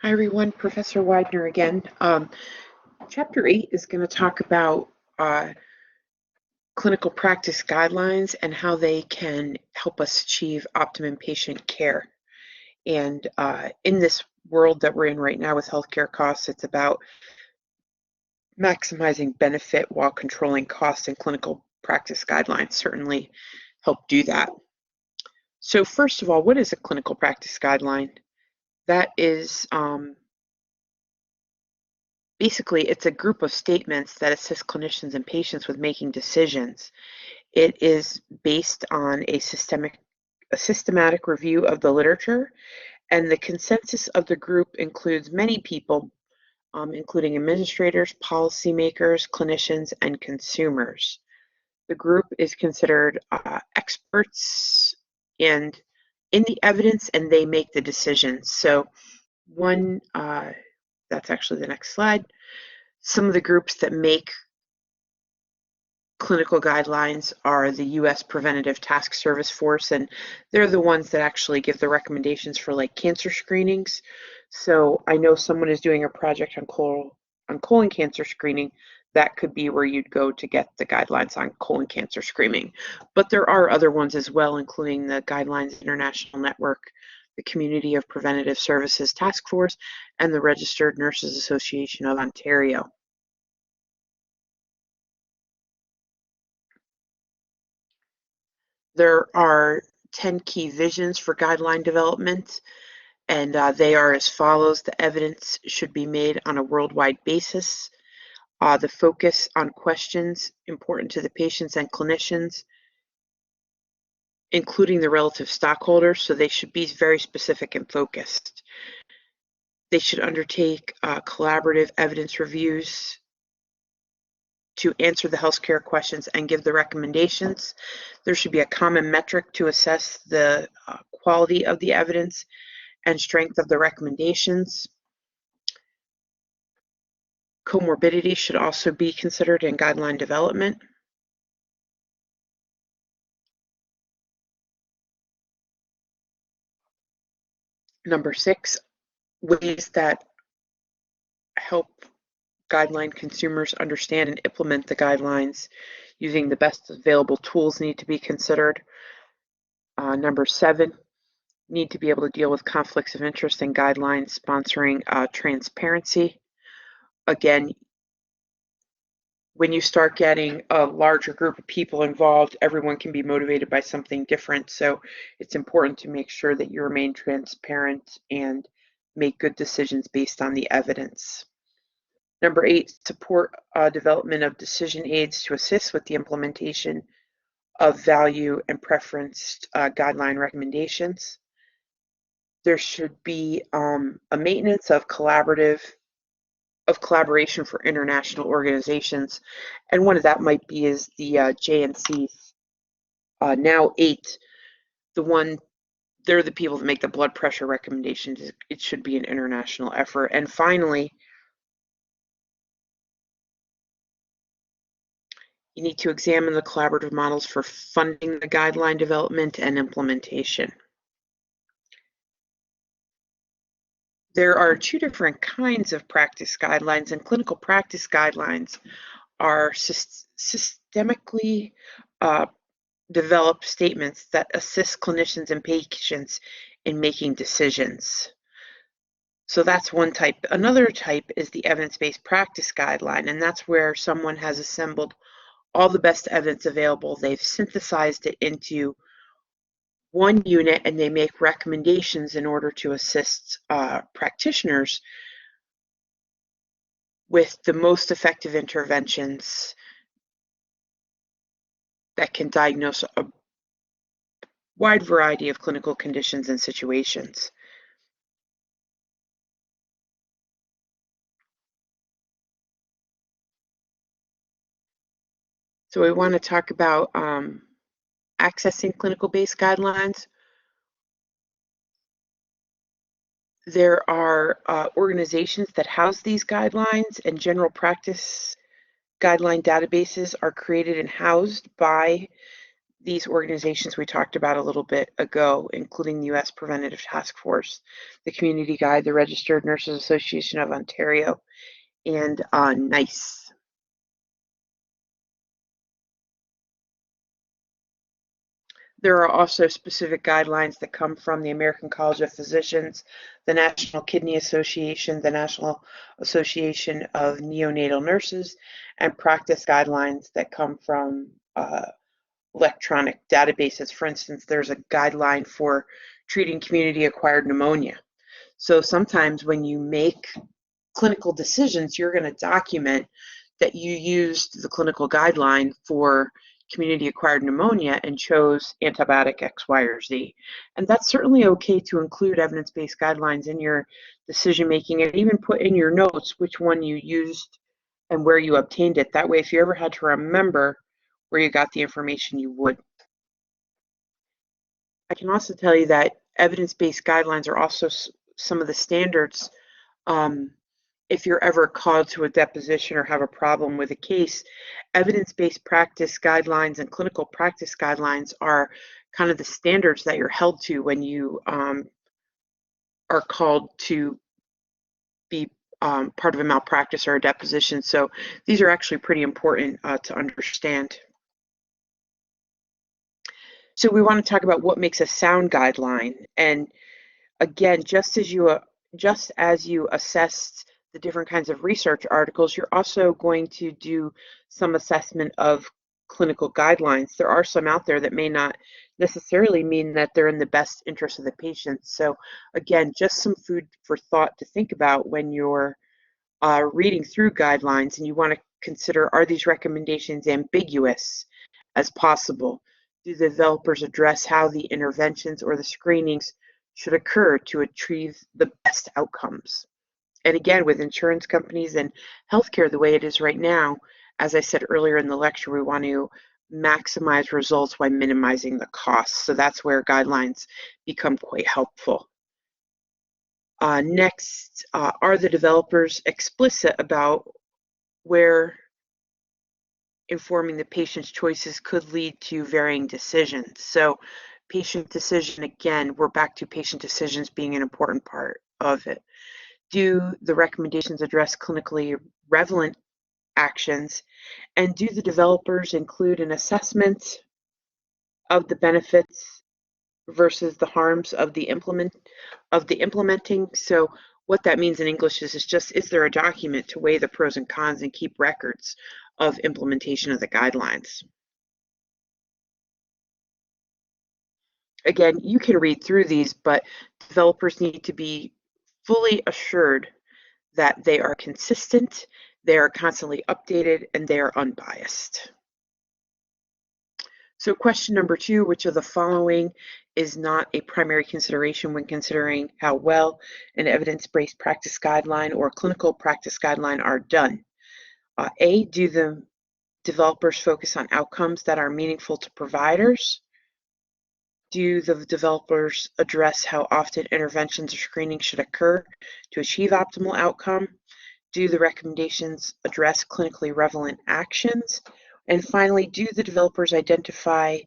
Hi everyone, Professor Widener again. Chapter 8 is going to talk about clinical practice guidelines and how they can help us achieve optimum patient care. And in this world that we're in right now with healthcare costs, it's about maximizing benefit while controlling costs, and clinical practice guidelines certainly help do that. So first of all, what is a clinical practice guideline? That is basically, it's a group of statements that assist clinicians and patients with making decisions. It is based on a systematic review of the literature, and the consensus of the group includes many people, including administrators, policymakers, clinicians, and consumers. The group is considered experts in the evidence, and they make the decisions. So that's actually the next slide. Some of the groups that make clinical guidelines are the U.S. Preventative Task Service Force, and they're the ones that actually give the recommendations for like cancer screenings. So I know someone is doing a project on colon cancer screening. That could be where you'd go to get the guidelines on colon cancer screening. But there are other ones as well, including the Guidelines International Network, the Community of Preventative Services Task Force, and the Registered Nurses Association of Ontario. There are 10 key visions for guideline development, and they are as follows. The evidence should be made on a worldwide basis. The focus on questions important to the patients and clinicians, including the relative stockholders, so they should be very specific and focused. They should undertake collaborative evidence reviews to answer the healthcare questions and give the recommendations. There should be a common metric to assess the quality of the evidence and strength of the recommendations. Comorbidity should also be considered in guideline development. Number 6, ways that help guideline consumers understand and implement the guidelines using the best available tools need to be considered. Number 7, need to be able to deal with conflicts of interest in guidelines, sponsoring transparency. Again, when you start getting a larger group of people involved, everyone can be motivated by something different. So it's important to make sure that you remain transparent and make good decisions based on the evidence. Number 8, support development of decision aids to assist with the implementation of value and preferenced guideline recommendations. There should be a maintenance of collaboration for international organizations, and one of that might be is the JNCs. Now 8, they're the people that make the blood pressure recommendations. It should be an international effort. And finally, you need to examine the collaborative models for funding the guideline development and implementation. There are 2 different kinds of practice guidelines, and clinical practice guidelines are systemically developed statements that assist clinicians and patients in making decisions. So that's one type. Another type is the evidence-based practice guideline, and that's where someone has assembled all the best evidence available. They've synthesized it into one unit, and they make recommendations in order to assist practitioners with the most effective interventions that can diagnose a wide variety of clinical conditions and situations. So we want to talk about accessing clinical-based guidelines. There are organizations that house these guidelines, and general practice guideline databases are created and housed by these organizations we talked about a little bit ago, including the U.S. Preventative Task Force, the Community Guide, the Registered Nurses Association of Ontario, and NICE. There are also specific guidelines that come from the American College of Physicians, the National Kidney Association, the National Association of Neonatal Nurses, and practice guidelines that come from electronic databases. For instance, there's a guideline for treating community-acquired pneumonia. So sometimes when you make clinical decisions, you're going to document that you used the clinical guideline for community-acquired pneumonia and chose antibiotic X, Y, or Z. And that's certainly okay to include evidence-based guidelines in your decision-making and even put in your notes which one you used and where you obtained it. That way, if you ever had to remember where you got the information, you would. I can also tell you that evidence-based guidelines are also some of the standards. If you're ever called to a deposition or have a problem with a case, evidence-based practice guidelines and clinical practice guidelines are kind of the standards that you're held to when you are called to be part of a malpractice or a deposition. So these are actually pretty important to understand. So we want to talk about what makes a sound guideline. And again, just as you assessed the different kinds of research articles, you're also going to do some assessment of clinical guidelines. There are some out there that may not necessarily mean that they're in the best interest of the patient. So again, just some food for thought to think about when you're reading through guidelines, and you want to consider, are these recommendations ambiguous as possible? Do the developers address how the interventions or the screenings should occur to achieve the best outcomes? And again, with insurance companies and healthcare the way it is right now, as I said earlier in the lecture, we want to maximize results while minimizing the costs. So that's where guidelines become quite helpful. Next, are the developers explicit about where informing the patient's choices could lead to varying decisions? So patient decision, again, we're back to patient decisions being an important part of it. Do the recommendations address clinically relevant actions? And do the developers include an assessment of the benefits versus the harms of the implementing? So what that means in English is just, is there a document to weigh the pros and cons and keep records of implementation of the guidelines? Again, you can read through these, but developers need to be fully assured that they are consistent, they are constantly updated, and they are unbiased. So question number 2, which of the following is not a primary consideration when considering how well an evidence-based practice guideline or clinical practice guideline are done? A, do the developers focus on outcomes that are meaningful to providers? Do the developers address how often interventions or screening should occur to achieve optimal outcome? Do the recommendations address clinically relevant actions? And finally, do the developers identify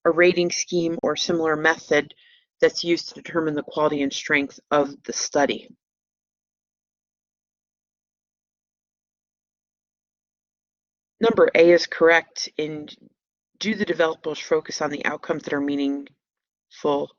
a rating scheme or similar method that's used to determine the quality and strength of the study? Number A is correct. In do the developers focus on the outcomes that are meaningful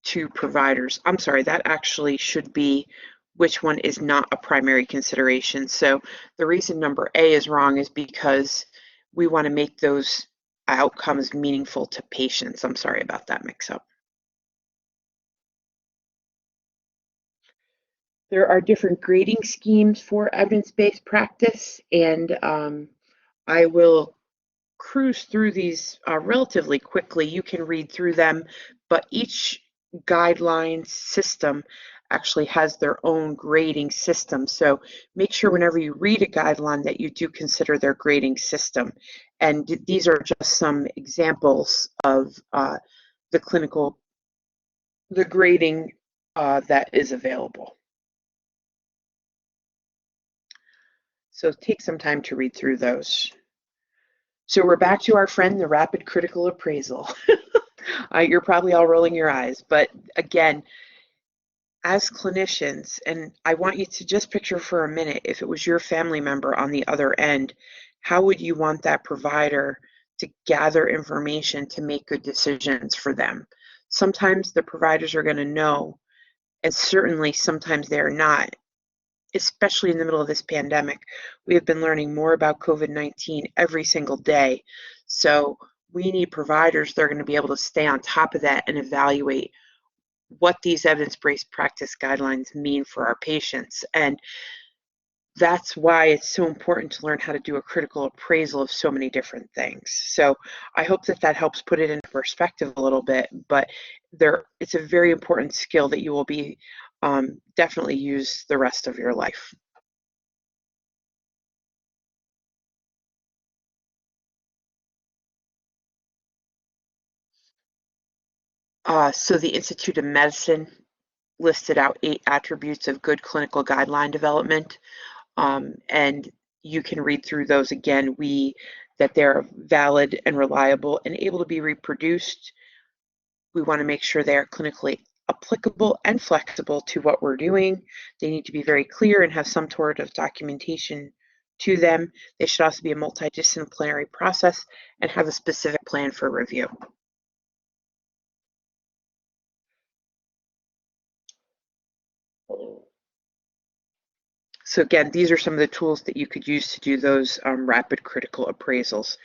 to providers? I'm sorry, that actually should be which one is not a primary consideration. So the reason number A is wrong is because we want to make those outcomes meaningful to patients. I'm sorry about that mix-up. There are different grading schemes for evidence-based practice, and I will cruise through these relatively quickly. You can read through them, but each guideline system actually has their own grading system. So make sure whenever you read a guideline that you do consider their grading system. And these are just some examples of the grading that is available. So take some time to read through those. So we're back to our friend, the rapid critical appraisal. You're probably all rolling your eyes, but again, as clinicians, and I want you to just picture for a minute, if it was your family member on the other end, how would you want that provider to gather information to make good decisions for them? Sometimes the providers are going to know, and certainly sometimes they're not, especially in the middle of this pandemic. We have been learning more about COVID-19 every single day. So we need providers that are going to be able to stay on top of that and evaluate what these evidence-based practice guidelines mean for our patients. And that's why it's so important to learn how to do a critical appraisal of so many different things. So I hope that that helps put it into perspective a little bit, but it's a very important skill that you will be definitely use the rest of your life. So the Institute of Medicine listed out 8 attributes of good clinical guideline development, and you can read through those again. That they're valid and reliable and able to be reproduced. We want to make sure they are clinically applicable and flexible to what we're doing. They need to be very clear and have some sort of documentation to them. They should also be a multidisciplinary process and have a specific plan for review. So again, these are some of the tools that you could use to do those rapid critical appraisals.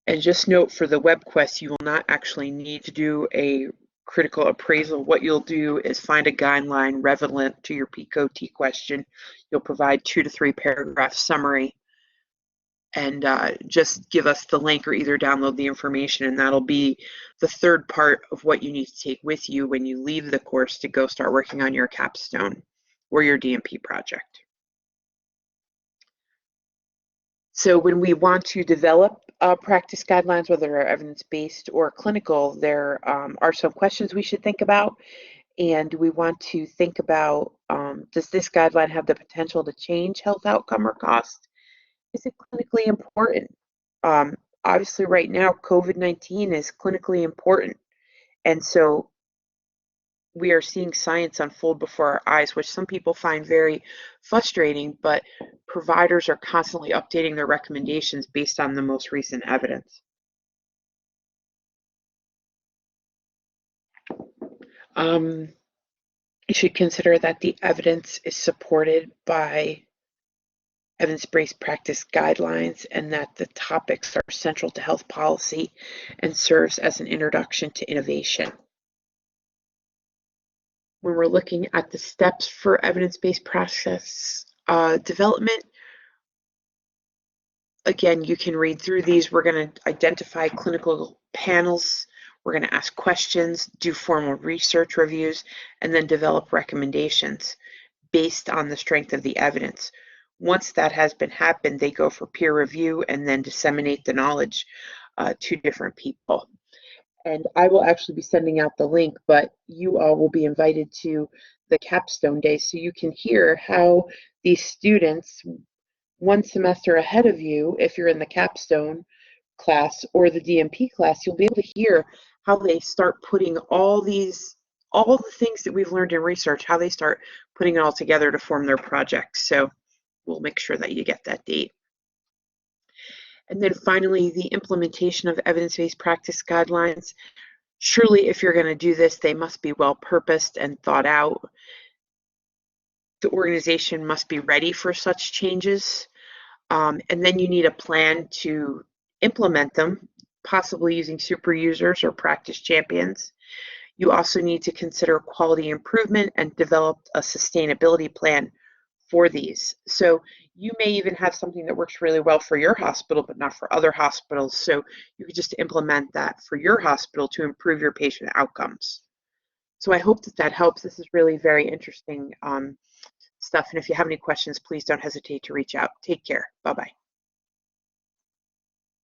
And just note for the web quest, you will not actually need to do a critical appraisal. What you'll do is find a guideline relevant to your PCOT question. You'll provide 2 to 3 paragraph summary and just give us the link or either download the information, and that'll be the third part of what you need to take with you when you leave the course to go start working on your capstone or your DMP project. So when we want to develop practice guidelines, whether they're evidence-based or clinical, there are some questions we should think about. And we want to think about, does this guideline have the potential to change health outcome or cost? Is it clinically important? Um, Obviously, right now, COVID-19 is clinically important. And so we are seeing science unfold before our eyes, which some people find very frustrating, but providers are constantly updating their recommendations based on the most recent evidence. Um, you should consider that the evidence is supported by evidence-based practice guidelines and that the topics are central to health policy and serves as an introduction to innovation. When we're looking at the steps for evidence-based process development, again, you can read through these. We're going to identify clinical panels. We're going to ask questions, do formal research reviews, and then develop recommendations based on the strength of the evidence. Once that has been happened, they go for peer review and then disseminate the knowledge to different people. And I will actually be sending out the link, but you all will be invited to the capstone day so you can hear how these students, one semester ahead of you, if you're in the capstone class or the DMP class, you'll be able to hear how they start putting all the things that we've learned in research, how they start putting it all together to form their projects. So we'll make sure that you get that date. And then finally, the implementation of evidence-based practice guidelines. Surely, if you're going to do this, they must be well-purposed and thought out. The organization must be ready for such changes. And then you need a plan to implement them, possibly using super users or practice champions. You also need to consider quality improvement and develop a sustainability plan for these. So you may even have something that works really well for your hospital, but not for other hospitals. So you could just implement that for your hospital to improve your patient outcomes. So I hope that that helps. This is really very interesting stuff. And if you have any questions, please don't hesitate to reach out. Take care. Bye-bye.